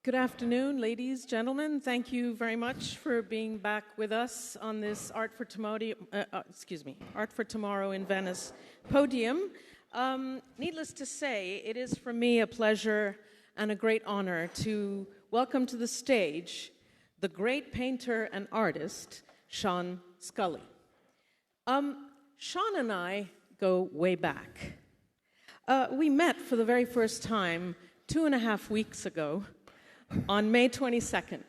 Good afternoon, ladies, gentlemen. Thank you very much for being back with us on this Art for Tomorrow in Venice podium. Needless to say, it is for me a pleasure and a great honor to welcome to the stage the great painter and artist, Scully. Sean and I go way back. We met for the very first time 2.5 weeks ago on May 22nd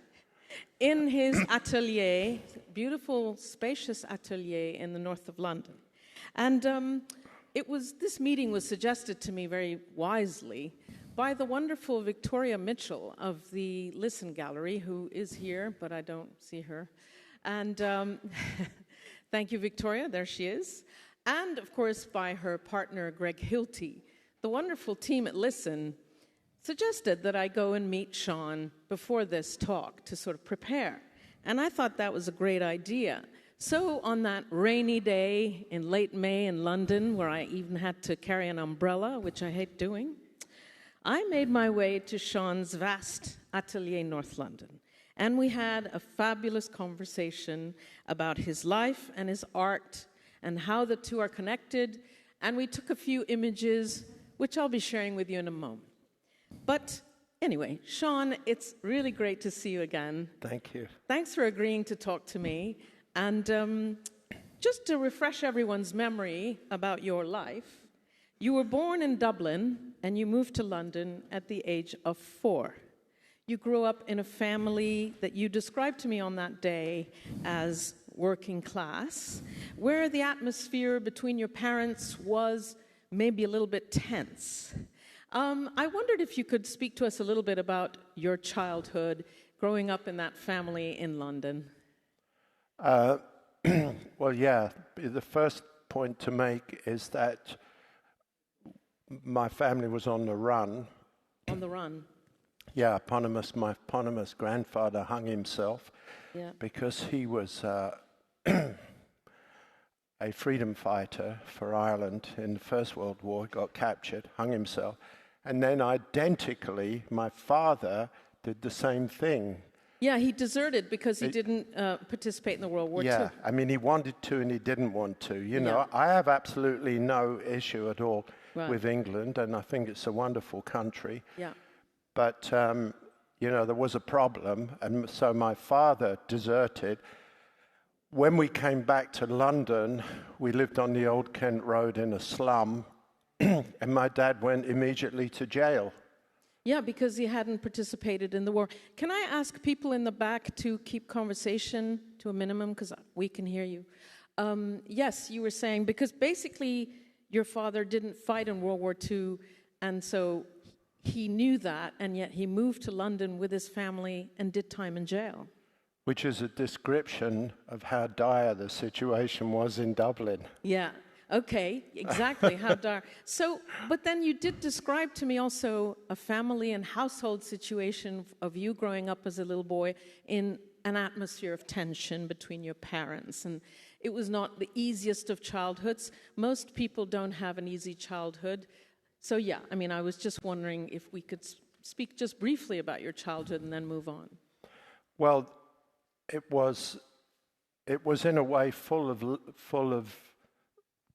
in his atelier, beautiful, spacious atelier in the north of London. And this meeting was suggested to me very wisely by the wonderful Victoria Mitchell of the Listen Gallery, who is here, but I don't see her. And thank you, Victoria, there she is. And, of course, by her partner, Greg Hilty. The wonderful team at Listen suggested that I go and meet Sean before this talk to sort of prepare. And I thought that was a great idea. So on that rainy day in late May in London, where I even had to carry an umbrella, which I hate doing, I made my way to Sean's vast atelier in North London. And we had a fabulous conversation about his life and his art and how the two are connected. And we took a few images, which I'll be sharing with you in a moment. But anyway, Sean, it's really great to see you again. Thank you. Thanks for agreeing to talk to me. And just to refresh everyone's memory about your life, you were born in Dublin and you moved to London at the age of 4. You grew up in a family that you described to me on that day as working class, where the atmosphere between your parents was maybe a little bit tense. I wondered if you could speak to us a little bit about your childhood, growing up in that family in London. Well, yeah, the first point to make is that my family was on the run. On the run? Yeah, my eponymous grandfather hung himself because he was a freedom fighter for Ireland in the First World War, got captured, hung himself. And then identically, my father did the same thing. Yeah, he deserted because he didn't participate in the World War II. Yeah, I mean, he wanted to and he didn't want to. You know, I have absolutely no issue at all with England, and I think it's a wonderful country. Yeah. But, you know, there was a problem, and so my father deserted. When we came back to London, we lived on the Old Kent Road in a slum, and my dad went immediately to jail. Yeah, because he hadn't participated in the war. Can I ask people in the back to keep conversation to a minimum, because we can hear you? Yes, you were saying, because basically your father didn't fight in World War II, and so he knew that, and yet he moved to London with his family and did time in jail. Which is a description of how dire the situation was in Dublin. Yeah, okay, exactly, how dire. So, but then you did describe to me also a family and household situation of you growing up as a little boy in an atmosphere of tension between your parents. And it was not the easiest of childhoods. Most people don't have an easy childhood. So yeah, I mean, I was just wondering if we could speak just briefly about your childhood and then move on. Well, it was in a way full of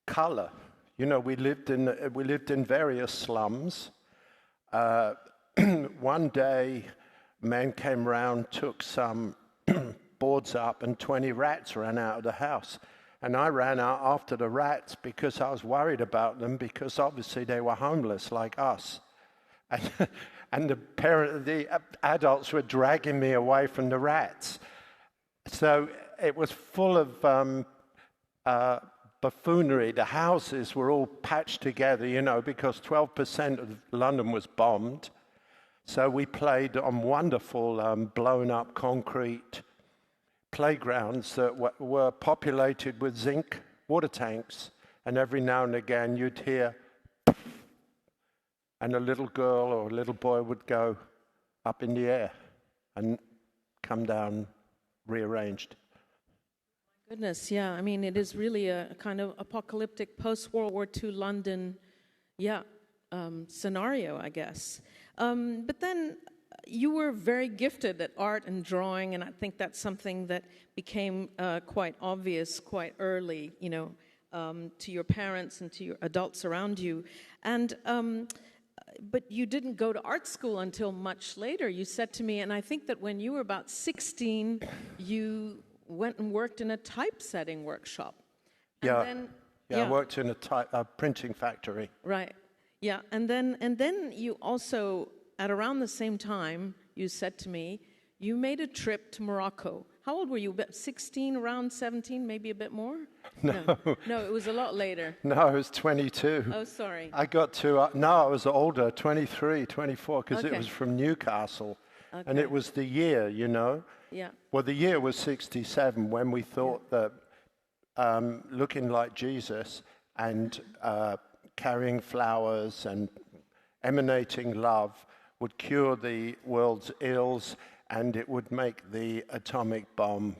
color. You know, we lived in various slums. One day, a man came round, took some boards up, and 20 rats ran out of the house. And I ran out after the rats because I was worried about them, because obviously they were homeless like us. And the adults were dragging me away from the rats. So it was full of buffoonery. The houses were all patched together, you know, because 12% of London was bombed. So we played on wonderful blown-up concrete playgrounds that were populated with zinc water tanks. And every now and again you'd hear, and a little girl or a little boy would go up in the air and come down rearranged. Goodness, yeah. I mean, it is really a kind of apocalyptic post-World War II London, scenario, I guess. But then you were very gifted at art and drawing, and I think that's something that became quite obvious quite early, to your parents and to your adults around you. And but you didn't go to art school until much later. You said to me, and I think that when you were about 16, you went and worked in a typesetting workshop. And I worked in a printing factory. Right. Yeah, and then you also, at around the same time, you said to me, you made a trip to Morocco. How old were you? 16, around 17, maybe a bit more? No. No, it was a lot later. No, I was 22. Oh, sorry. I got to, I was older, 23, 24, because it Okay. was from Newcastle. Okay. And it was the year, Yeah. Well, the year was 67 when we thought that looking like Jesus and carrying flowers and emanating love would cure the world's ills, and it would make the atomic bomb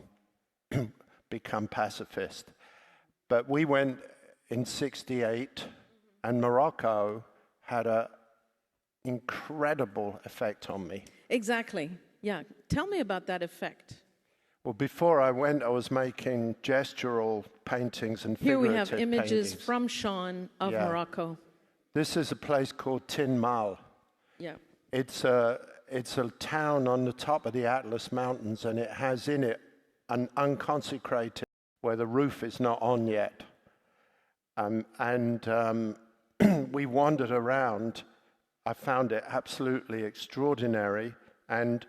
become pacifist. But we went in 68, and Morocco had an incredible effect on me. Exactly. Yeah. Tell me about that effect. Well, before I went, I was making gestural paintings and figurative Here we have images paintings. from Sean of Morocco. This is a place called Tin Mal. Yeah. It's a town on the top of the Atlas Mountains, and it has in it an unconsecrated where the roof is not on yet. We wandered around. I found it absolutely extraordinary. And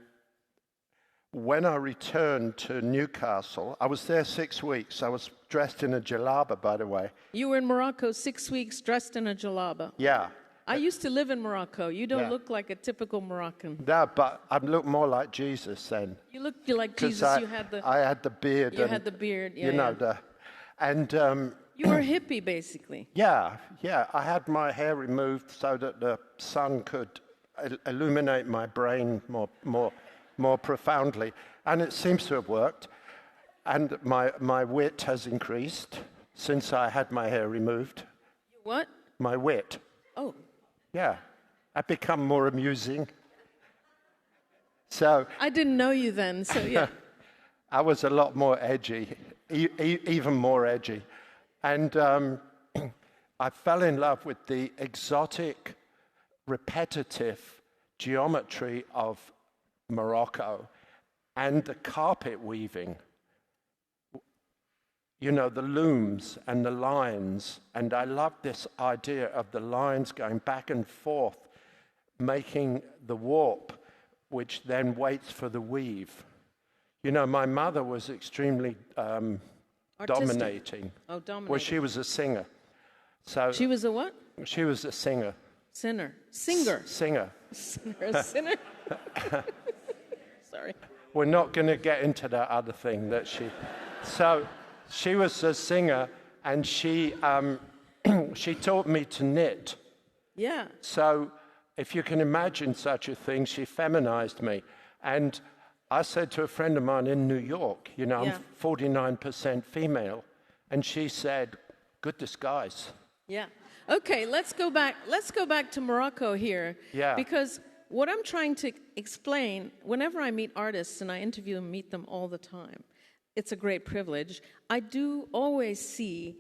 when I returned to Newcastle, I was there 6 weeks. I was dressed in a jalaba, by the way. You were in Morocco 6 weeks dressed in a jalaba. Yeah. I used to live in Morocco. You don't Yeah. look like a typical Moroccan. No, but I looked more like Jesus then. You looked like 'Cause Jesus. I had the beard. You had the beard. Yeah, you were a hippie, basically. Yeah, I had my hair removed so that the sun could illuminate my brain more profoundly, and it seems to have worked. And my wit has increased since I had my hair removed. What? My wit. Oh. Yeah, I've become more amusing. So I didn't know you then, so yeah. I was a lot more edgy, even more edgy. And I fell in love with the exotic, repetitive geometry of Morocco and the carpet weaving. The looms and the lines. And I loved this idea of the lines going back and forth, making the warp, which then waits for the weave. My mother was extremely dominating. Oh, dominating. Well, she was a singer. So She was a what? she was a singer. Sinner. Singer. Singer. A sinner? Sorry. We're not going to get into that other thing that she... So she was a singer, and she taught me to knit. Yeah. So if you can imagine such a thing, she feminized me. And I said to a friend of mine in New York, I'm 49% female. And she said, good disguise. Yeah. Okay, let's go back. Let's go back to Morocco here. Yeah. Because what I'm trying to explain, whenever I meet artists, and I interview and meet them all the time, it's a great privilege. I do always see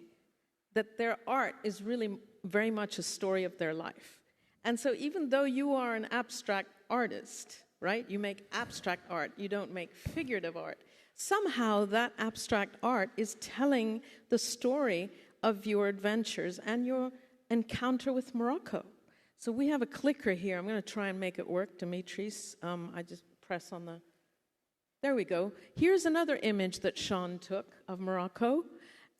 that their art is really very much a story of their life. And so even though you are an abstract artist, right? You make abstract art, you don't make figurative art. Somehow that abstract art is telling the story of your adventures and your encounter with Morocco. So we have a clicker here. I'm going to try and make it work, Dimitris. I just press on the... There we go. Here's another image that Sean took of Morocco.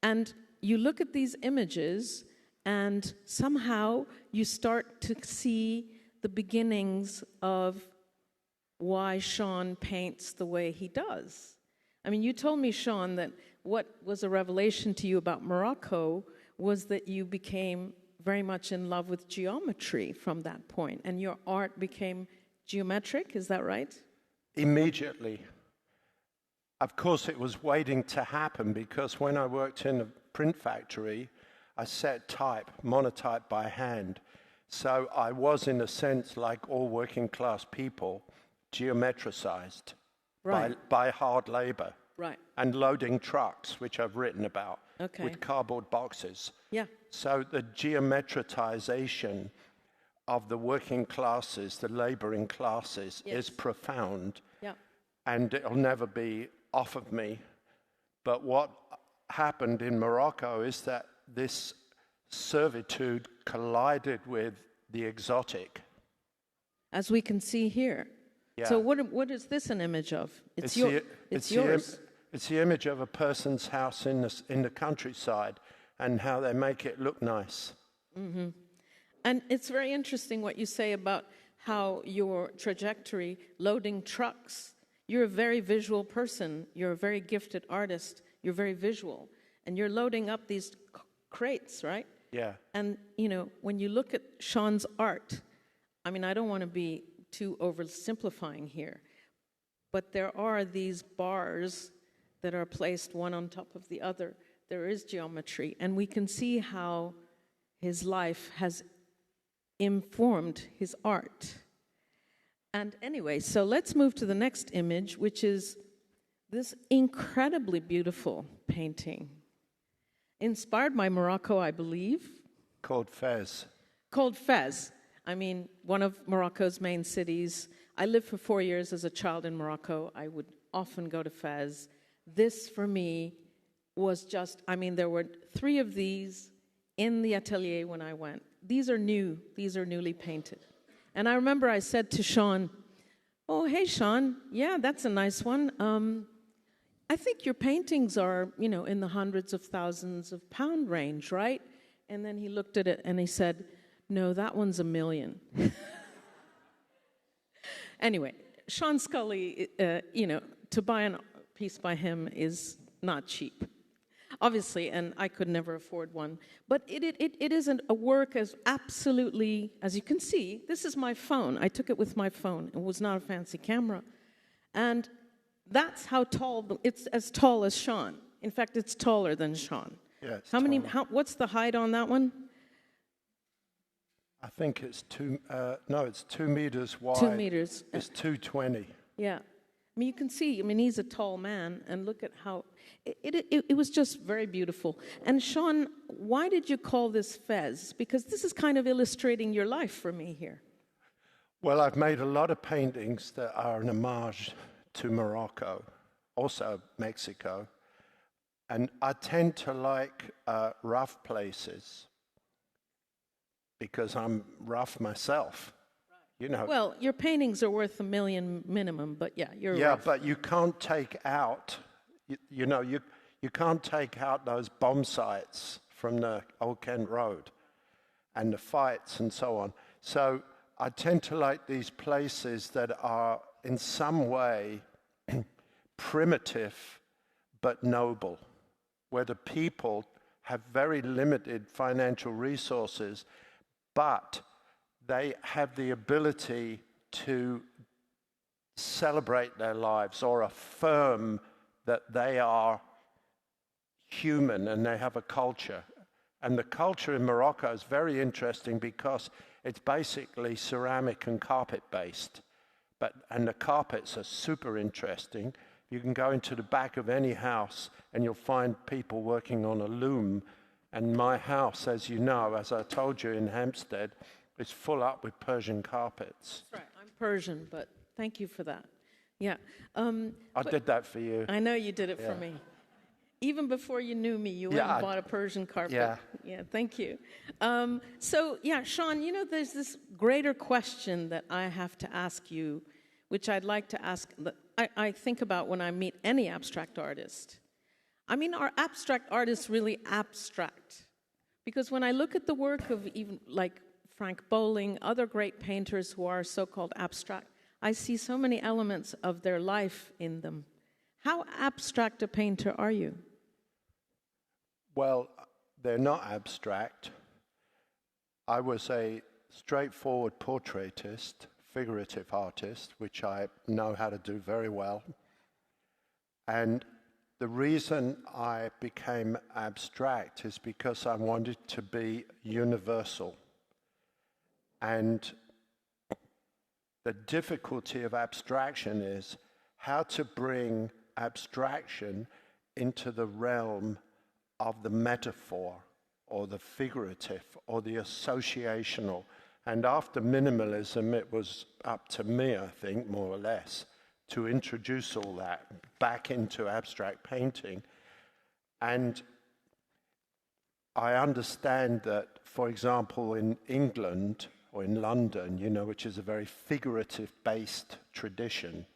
And you look at these images, and somehow you start to see the beginnings of why Sean paints the way he does. I mean, you told me, Sean, that what was a revelation to you about Morocco was that you became very much in love with geometry from that point, and your art became geometric, is that right? Immediately. Of course, it was waiting to happen, because when I worked in a print factory, I set type, monotype by hand. So I was, in a sense, like all working class people, geometricized Right. by hard labor. Right. And loading trucks, which I've written about, Okay. with cardboard boxes. Yeah. So the geometrization of the working classes, the laboring classes, Yes. is profound, Yeah. and it'll never be off of me. But what happened in Morocco is that this servitude collided with the exotic. As we can see here. Yeah. So what is this an image of? It's yours. It's the image of a person's house in the countryside and how they make it look nice. Mm-hmm. And it's very interesting what you say about how your trajectory, loading trucks, you're a very visual person, you're a very gifted artist, you're very visual, and you're loading up these crates, right? Yeah. And, when you look at Sean's art, I mean, I don't want to be too oversimplifying here, but there are these bars that are placed one on top of the other. There is geometry, and we can see how his life has informed his art. And anyway, so let's move to the next image, which is this incredibly beautiful painting, inspired by Morocco, I believe. Called Fez. Called Fez. I mean, one of Morocco's main cities. I lived for 4 years as a child in Morocco. I would often go to Fez. This, for me, was just, there were 3 of these in the atelier when I went. These are new. These are newly painted. And I remember I said to Sean, "Oh, hey, Sean, yeah, that's a nice one. I think your paintings are, in the hundreds of thousands of pound range, right?" And then he looked at it and he said, "No, that one's $1 million." Anyway, Sean Scully, to buy a piece by him is not cheap, obviously, and I could never afford one. But it isn't a work as absolutely, as you can see, this is my phone. I took it with my phone. It was not a fancy camera. And that's how tall, it's as tall as Sean. In fact, it's taller than Sean. Yeah, it's taller. What's the height on that one? I think it's it's 2 meters wide. 2 meters. It's 220. Yeah. You can see, he's a tall man, and look at how, it was just very beautiful. And Sean, why did you call this Fez? Because this is kind of illustrating your life for me here. Well, I've made a lot of paintings that are an homage to Morocco, also Mexico. And I tend to like rough places because I'm rough myself. Well, your paintings are worth $1 million minimum, but yeah, you're Yeah, rough. but you can't take out, you can't take out those bomb sites from the Old Kent Road and the fights and so on. So I tend to like these places that are in some way primitive but noble, where the people have very limited financial resources, but they have the ability to celebrate their lives or affirm that they are human and they have a culture. And the culture in Morocco is very interesting because it's basically ceramic and carpet based. And the carpets are super interesting. You can go into the back of any house and you'll find people working on a loom. And my house, as you know, as I told you in Hampstead, is full up with Persian carpets. That's right. I'm Persian, but thank you for that. Yeah. I did that for you. I know you did it for me. Even before you knew me, you went and bought a Persian carpet. Yeah, thank you. Sean, there's this greater question that I have to ask you, which I'd like to ask, I think about when I meet any abstract artist. Are abstract artists really abstract? Because when I look at the work of even like Frank Bowling, other great painters who are so-called abstract, I see so many elements of their life in them. How abstract a painter are you? Well, they're not abstract. I was a straightforward portraitist, figurative artist, which I know how to do very well. And the reason I became abstract is because I wanted to be universal. And the difficulty of abstraction is how to bring abstraction into the realm of the metaphor or the figurative or the associational. And after minimalism, it was up to me, I think, more or less, to introduce all that back into abstract painting. And I understand that, for example, in England or in London, which is a very figurative-based tradition,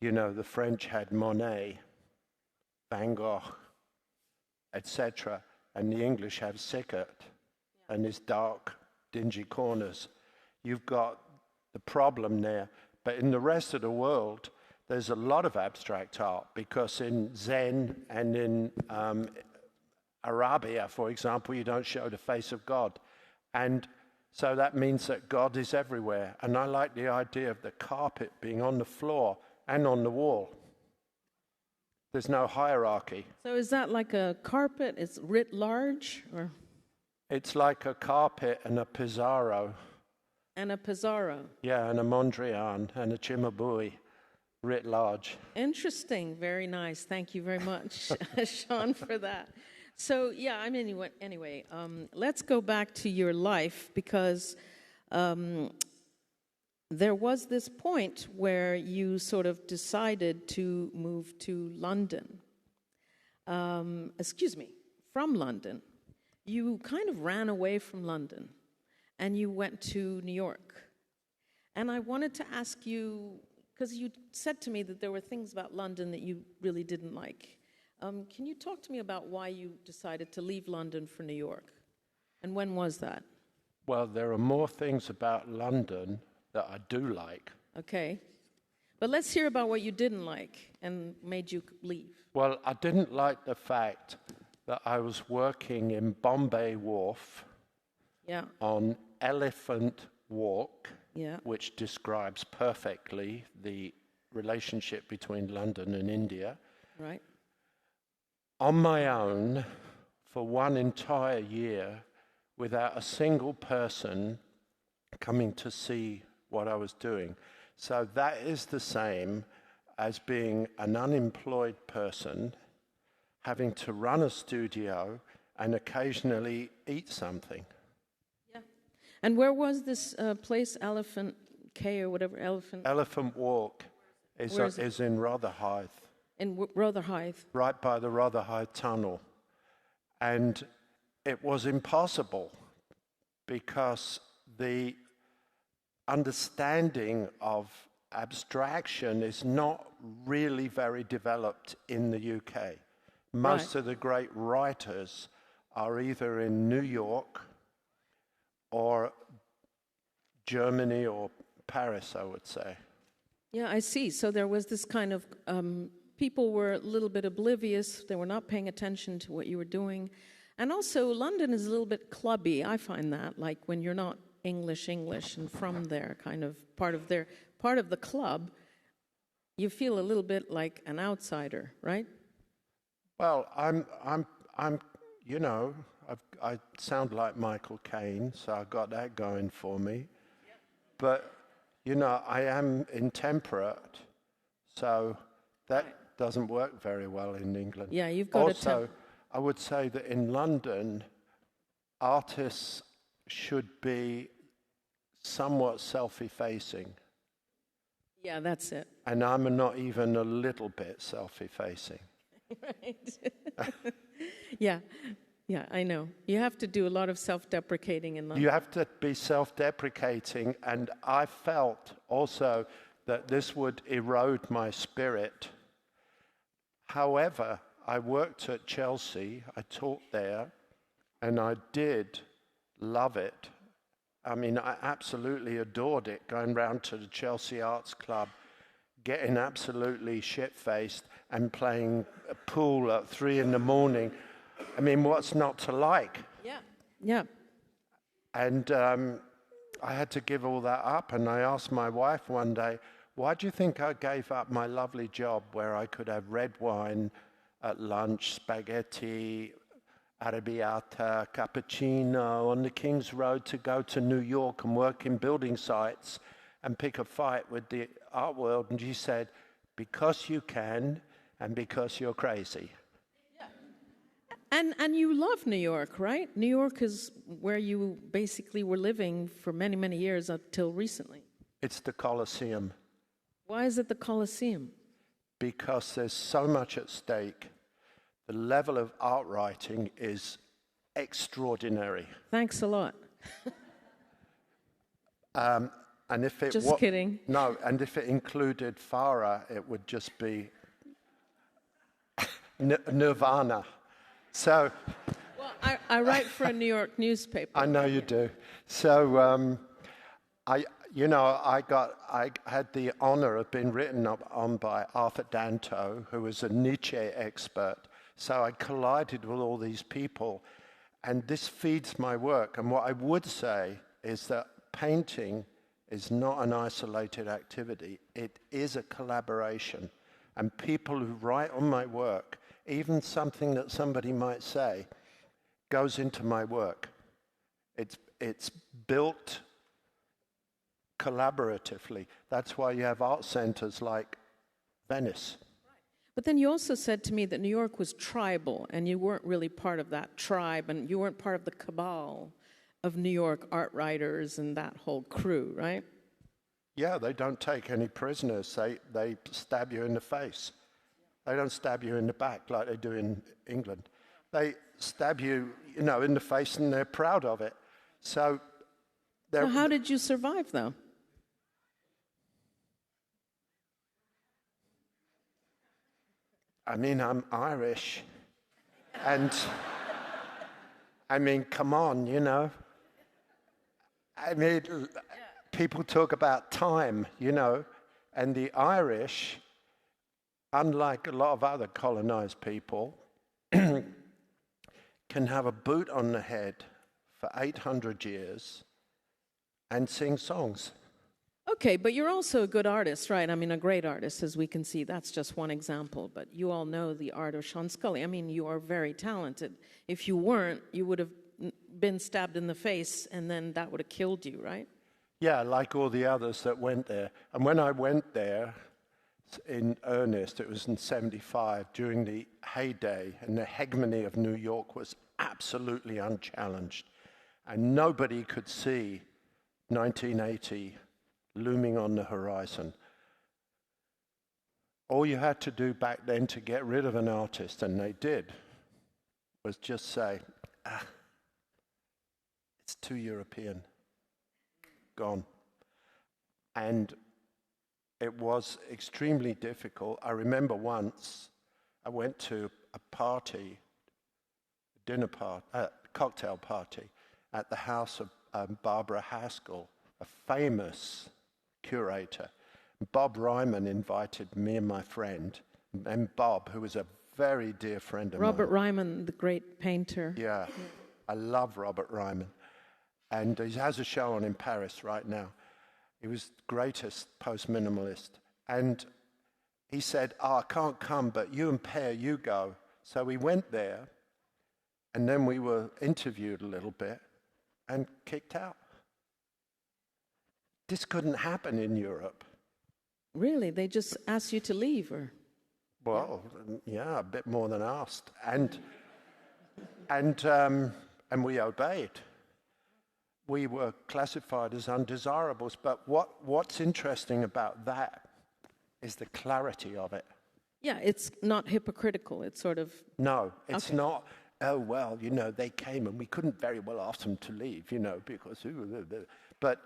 the French had Monet, Van Gogh, etc., and the English have Sickert and his dark, dingy corners. You've got the problem there. But in the rest of the world, there's a lot of abstract art, because in Zen and in Arabia, for example, you don't show the face of God. And so that means that God is everywhere. And I like the idea of the carpet being on the floor and on the wall. There's no hierarchy. So is that like a carpet? It's writ large? Or? It's like a carpet and a Pizarro. And a Pizarro. Yeah, and a Mondrian and a Cimabue, writ large. Interesting. Very nice. Thank you very much, Sean, for that. So, yeah, anyway, let's go back to your life, because there was this point where you sort of decided to move to London. From London. You kind of ran away from London, and you went to New York. And I wanted to ask you, because you said to me that there were things about London that you really didn't like. Can you talk to me about why you decided to leave London for New York? And when was that? Well, there are more things about London that I do like. Okay. But let's hear about what you didn't like and made you leave. Well, I didn't like the fact that I was working in Bombay Wharf on Elephant Walk, which describes perfectly the relationship between London and India. Right. On my own for one entire year without a single person coming to see what I was doing. So that is the same as being an unemployed person, having to run a studio and occasionally eat something. Yeah. And where was this place, Elephant Cay or whatever, Elephant Walk is in Rotherhithe. In Rotherhithe. Right by the Rotherhithe Tunnel. And it was impossible because the understanding of abstraction is not really very developed in the UK. Most of the great writers are either in New York or Germany or Paris, I would say. Yeah, I see. So there was this kind of, people were a little bit oblivious. They were not paying attention to what you were doing. And also, London is a little bit clubby. I find that, like when you're not English and from there, kind of part of the club, you feel a little bit like an outsider, right? Well, I sound like Michael Caine, so I got that going for me. But, I am intemperate, so that doesn't work very well in England. Yeah, you've got also, I would say that in London, artists should be somewhat self-effacing. Yeah, that's it. And I'm not even a little bit self-effacing. Right. Yeah, I know. You have to do a lot of self-deprecating in London. You have to be self-deprecating, and I felt also that this would erode my spirit. However, I worked at Chelsea, I taught there, and I did love it. I mean, I absolutely adored it, going round to the Chelsea Arts Club, getting absolutely shit-faced and playing pool at 3 a.m. I mean, what's not to like? Yeah. And I had to give all that up, and I asked my wife one day, why do you think I gave up my lovely job where I could have red wine at lunch, spaghetti, arrabbiata, cappuccino on the King's Road to go to New York and work in building sites and pick a fight with the art world. And she said, because you can and because you're crazy. And you love New York, right? New York is where you basically were living for many, many years until recently. It's the Colosseum. Why is it the Colosseum? Because there's so much at stake. The level of art writing is extraordinary. Thanks a lot. And if it Just kidding. No, and if it included Farah, it would just be nirvana. So, well, I write for a New York newspaper. I know you do. So, I had the honor of being written on by Arthur Danto, who was a Nietzsche expert. So I collided with all these people, and this feeds my work. And what I would say is that painting is not an isolated activity. It is a collaboration. And people who write on my work, even something that somebody might say, goes into my work. It's built collaboratively. That's why you have art centers like Venice. But then you also said to me that New York was tribal, and you weren't really part of that tribe, and you weren't part of the cabal of New York art writers and that whole crew, right? Yeah, they don't take any prisoners. They stab you in the face. They don't stab you in the back like they do in England. They stab you, in the face, and they're proud of it. So how did you survive, though? I mean, I'm Irish. And, I mean, come on, I mean, people talk about time, and the Irish, unlike a lot of other colonized people, can have a boot on the head for 800 years and sing songs. Okay, but you're also a good artist, right? I mean, a great artist, as we can see. That's just one example. But you all know the art of Sean Scully. I mean, you are very talented. If you weren't, you would have been stabbed in the face, and then that would have killed you, right? Yeah, like all the others that went there. And when I went there, in earnest, it was in 75, during the heyday, and the hegemony of New York was absolutely unchallenged. And nobody could see 1980 looming on the horizon. All you had to do back then to get rid of an artist, and they did, was just say, it's too European, gone. And it was extremely difficult. I remember once I went to a party, cocktail party, at the house of Barbara Haskell, a famous curator. Bob Ryman invited me and my friend, and Bob, who was a very dear friend of mine. Robert Ryman, the great painter. Yeah, I love Robert Ryman. And he has a show on in Paris right now. He was the greatest post-minimalist. And he said, I can't come, but you and Per, you go. So we went there, and then we were interviewed a little bit and kicked out. This couldn't happen in Europe. Really? They just asked you to leave, or? Well, yeah, a bit more than asked. And we obeyed. We were classified as undesirables. But what's interesting about that is the clarity of it. Yeah, it's not hypocritical. It's sort of... No, it's not, oh, well, they came and we couldn't very well ask them to leave, because... But...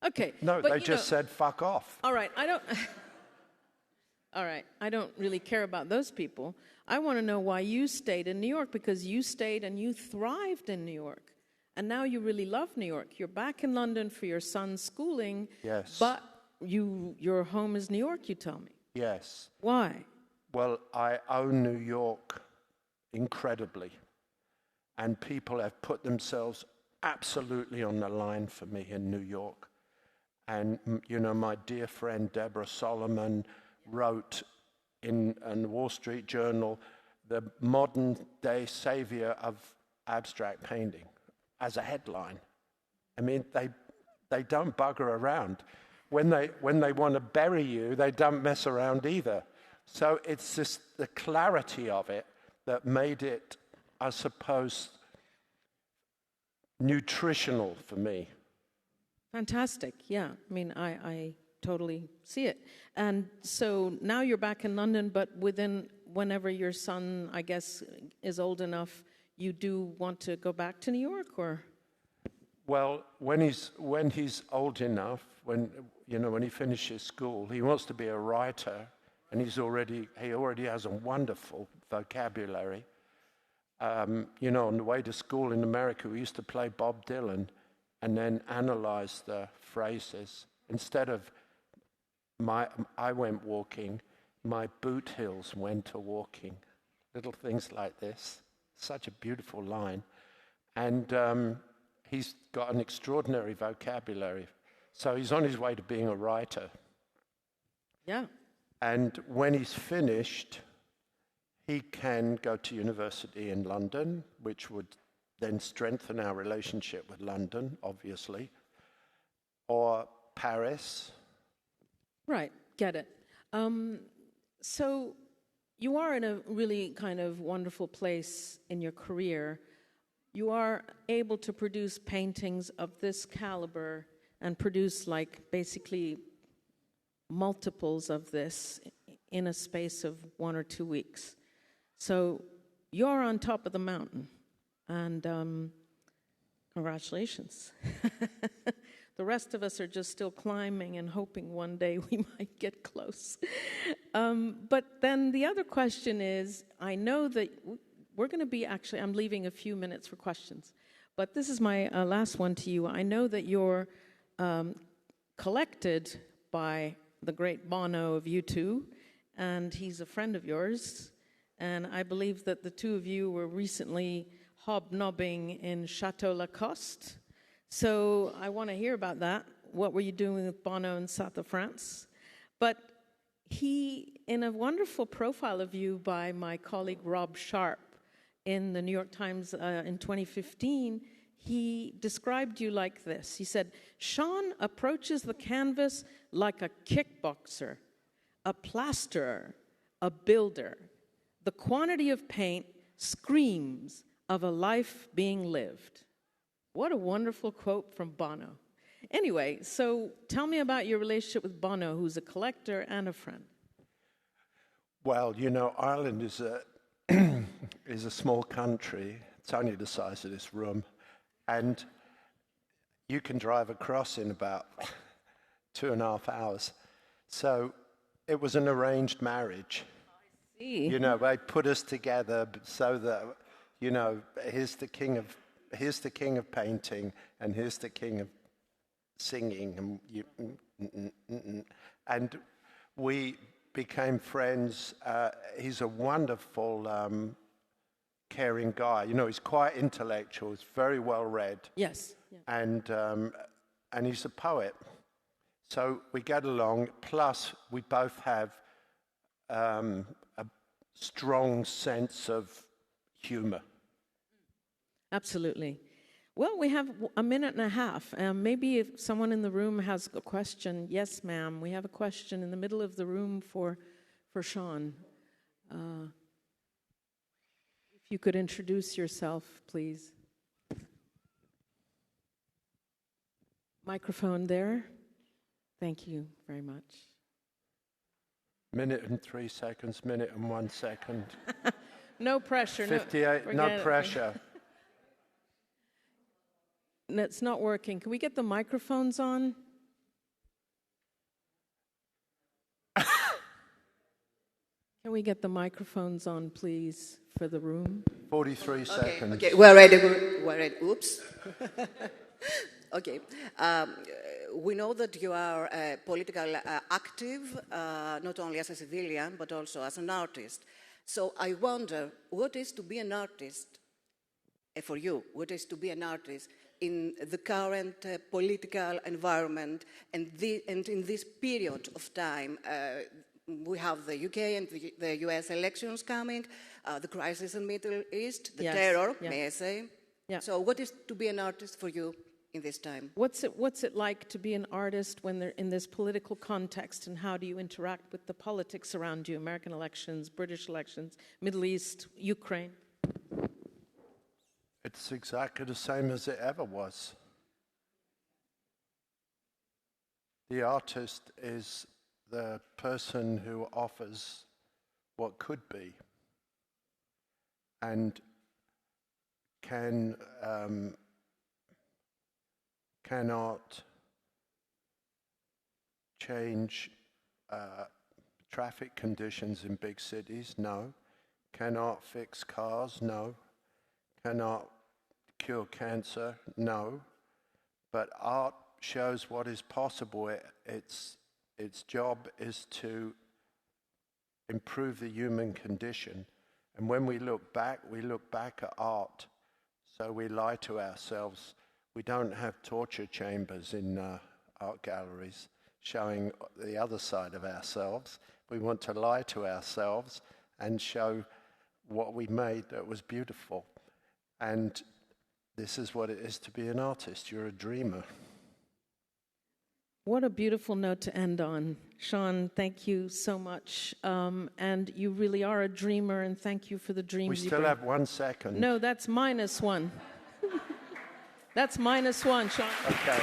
Okay. No, but they just said, fuck off. All right, All right, I don't really care about those people. I want to know why you stayed in New York, because you stayed and you thrived in New York. And now you really love New York. You're back in London for your son's schooling. Yes. But your home is New York, you tell me. Yes. Why? Well, I own New York incredibly. And people have put themselves absolutely on the line for me in New York. And, my dear friend Deborah Solomon wrote in the Wall Street Journal, the modern day savior of abstract painting, as a headline. I mean, they don't bugger around. when they want to bury you, they don't mess around either. So it's just the clarity of it that made it, I suppose, nutritional for me. Fantastic. Yeah. I mean, I totally see it. And so now you're back in London, but whenever your son, I guess, is old enough, you do want to go back to New York, or? Well, when he's old enough, when he finishes school, he wants to be a writer, and he already has a wonderful vocabulary. On the way to school in America, we used to play Bob Dylan and then analyze the phrases. Instead of I went walking, my boot heels went a walking. Little things like this. Such a beautiful line. And he's got an extraordinary vocabulary. So he's on his way to being a writer. Yeah. And when he's finished, he can go to university in London, which would then strengthen our relationship with London, obviously, or Paris. Right, get it. So you are in a really kind of wonderful place in your career. You are able to produce paintings of this caliber and produce basically multiples of this in a space of 1 or 2 weeks. So you're on top of the mountain, and congratulations. The rest of us are just still climbing and hoping one day we might get close. But then the other question is, I know that we're going to be I'm leaving a few minutes for questions, but this is my last one to you. I know that you're collected by the great Bono of U2, and he's a friend of yours, and I believe that the two of you were recently hobnobbing in Chateau Lacoste. So I want to hear about that. What were you doing with Bono in South of France? But he, in a wonderful profile of you by my colleague Rob Sharp in the New York Times in 2015, he described you like this. He said, Sean approaches the canvas like a kickboxer, a plasterer, a builder. The quantity of paint screams of a life being lived. What a wonderful quote from Bono. Anyway, so tell me about your relationship with Bono, who's a collector and a friend. Well, Ireland is a small country. It's only the size of this room. And you can drive across in about 2.5 hours. So it was an arranged marriage. I see. They put us together so that, here's the king of painting, and here's the king of singing, and we became friends. He's a wonderful, caring guy. He's quite intellectual. He's very well read. Yes. Yeah. And he's a poet. So we get along. Plus, we both have a strong sense of humor. Absolutely. Well, we have a minute and a half. Maybe if someone in the room has a question. Yes, ma'am. We have a question in the middle of the room for Sean. If you could introduce yourself, please. Microphone there. Thank you very much. Minute and 3 seconds, minute and 1 second. No pressure. 58, no pressure. It's not working. Can we get the microphones on? Can we get the microphones on, please, for the room? 43 seconds. Okay, we're ready. Oops. Okay. We know that you are politically active, not only as a civilian, but also as an artist. So I wonder, what is to be an artist for you? What is to be an artist in the current political environment and in this period of time? We have the UK and the US elections coming, the crisis in the Middle East, the terror, may I say. Yeah. So what is to be an artist for you? in this time. What's it like to be an artist when they're in this political context, and how do you interact with the politics around you, American elections, British elections, Middle East, Ukraine? It's exactly the same as it ever was. The artist is the person who offers what could be and cannot change traffic conditions in big cities, no. Cannot fix cars, no. Cannot cure cancer, no. But art shows what is possible. Its job is to improve the human condition. And when we look back at art. So we lie to ourselves. We don't have torture chambers in art galleries showing the other side of ourselves. We want to lie to ourselves and show what we made that was beautiful. And this is what it is to be an artist. You're a dreamer. What a beautiful note to end on. Sean, thank you so much. And you really are a dreamer, and thank you for the dreams We you still bring. have 1 second. No, that's -1. That's -1, Sean. Okay.